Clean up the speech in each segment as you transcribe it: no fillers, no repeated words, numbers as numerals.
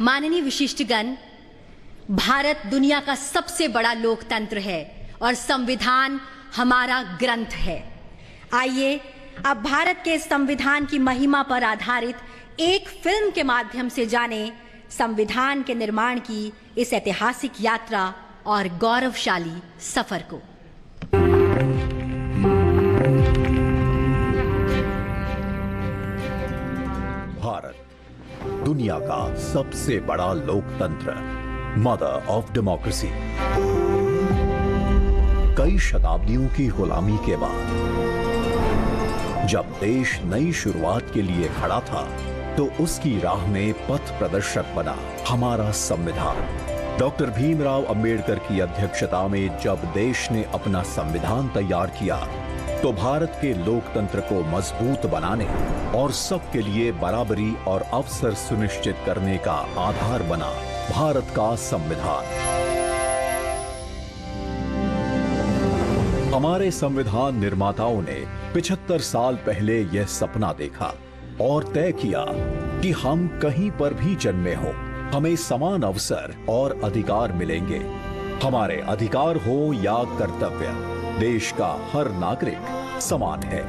माननीय विशिष्टगण, भारत दुनिया का सबसे बड़ा लोकतंत्र है और संविधान हमारा ग्रंथ है। आइए अब भारत के संविधान की महिमा पर आधारित एक फिल्म के माध्यम से जानें संविधान के निर्माण की इस ऐतिहासिक यात्रा और गौरवशाली सफर को। भारत दुनिया का सबसे बड़ा लोकतंत्र, मदर ऑफ डेमोक्रेसी। कई शताब्दियों की गुलामी के बाद जब देश नई शुरुआत के लिए खड़ा था, तो उसकी राह में पथ प्रदर्शक बना हमारा संविधान। डॉक्टर भीमराव अंबेडकर की अध्यक्षता में जब देश ने अपना संविधान तैयार किया, तो भारत के लोकतंत्र को मजबूत बनाने और सबके लिए बराबरी और अवसर सुनिश्चित करने का आधार बना भारत का संविधान। हमारे संविधान निर्माताओं ने 75 साल पहले यह सपना देखा और तय किया कि हम कहीं पर भी जन्मे हो, हमें समान अवसर और अधिकार मिलेंगे। हमारे अधिकार हो या कर्तव्य, देश का हर नागरिक समान है।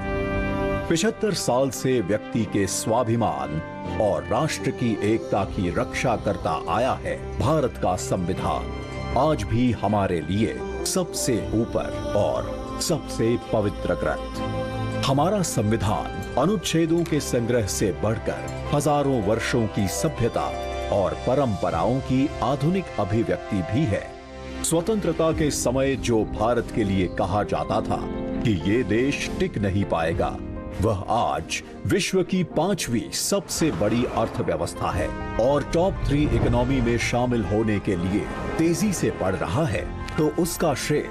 75 साल से व्यक्ति के स्वाभिमान और राष्ट्र की एकता की रक्षा करता आया है भारत का संविधान। आज भी हमारे लिए सबसे ऊपर और सबसे पवित्र ग्रंथ। हमारा संविधान अनुच्छेदों के संग्रह से बढ़कर हजारों वर्षों की सभ्यता और परंपराओं की आधुनिक अभिव्यक्ति भी है। स्वतंत्रता के समय जो भारत के लिए कहा जाता था कि ये देश टिक नहीं पाएगा, वह आज विश्व की 5वीं सबसे बड़ी अर्थव्यवस्था है और टॉप 3 इकोनॉमी में शामिल होने के लिए तेजी से बढ़ रहा है। तो उसका श्रेय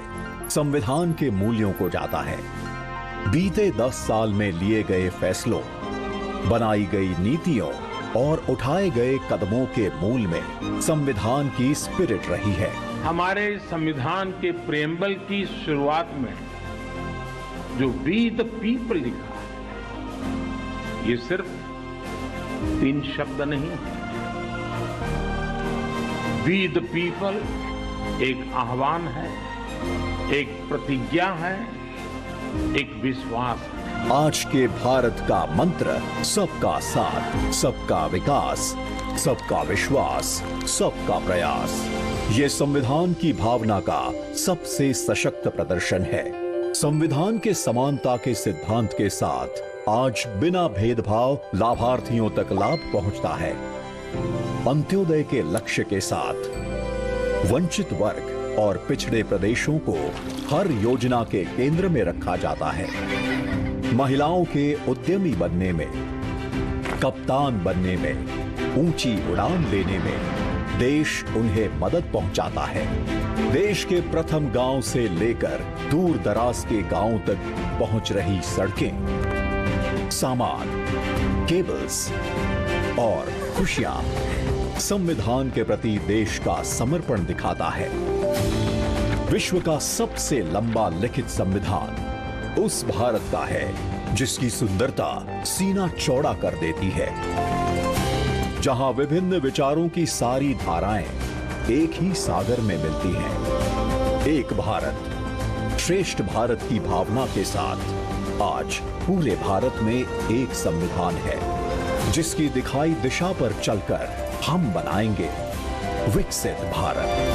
संविधान के मूल्यों को जाता है। बीते 10 साल में लिए गए फैसलों, बनाई गई नीतियों और उठाए गए कदमों के मूल में संविधान की स्पिरिट रही है। हमारे संविधान के प्रेम्बल की शुरुआत में जो वी द पीपल लिखा है, ये सिर्फ 3 शब्द नहीं है। वी द पीपल एक आह्वान है, एक प्रतिज्ञा है, एक विश्वास है। आज के भारत का मंत्र सबका साथ, सबका विकास, सबका विश्वास, सबका प्रयास। ये संविधान की भावना का सबसे सशक्त प्रदर्शन है। संविधान के समानता के सिद्धांत के साथ आज बिना भेदभाव लाभार्थियों तक लाभ पहुंचता है। अंत्योदय के लक्ष्य के साथ वंचित वर्ग और पिछड़े प्रदेशों को हर योजना के केंद्र में रखा जाता है। महिलाओं के उद्यमी बनने में, कप्तान बनने में, ऊंची उड़ान लेने में देश उन्हें मदद पहुंचाता है। देश के प्रथम गांव से लेकर दूर दराज के गांवों तक पहुंच रही सड़कें, सामान, केबल्स और खुशियां संविधान के प्रति देश का समर्पण दिखाता है। विश्व का सबसे लंबा लिखित संविधान उस भारत का है जिसकी सुंदरता सीना चौड़ा कर देती है, जहां विभिन्न विचारों की सारी धाराएं एक ही सागर में मिलती हैं। एक भारत श्रेष्ठ भारत की भावना के साथ आज पूरे भारत में एक संविधान है, जिसकी दिखाई दिशा पर चलकर हम बनाएंगे विकसित भारत।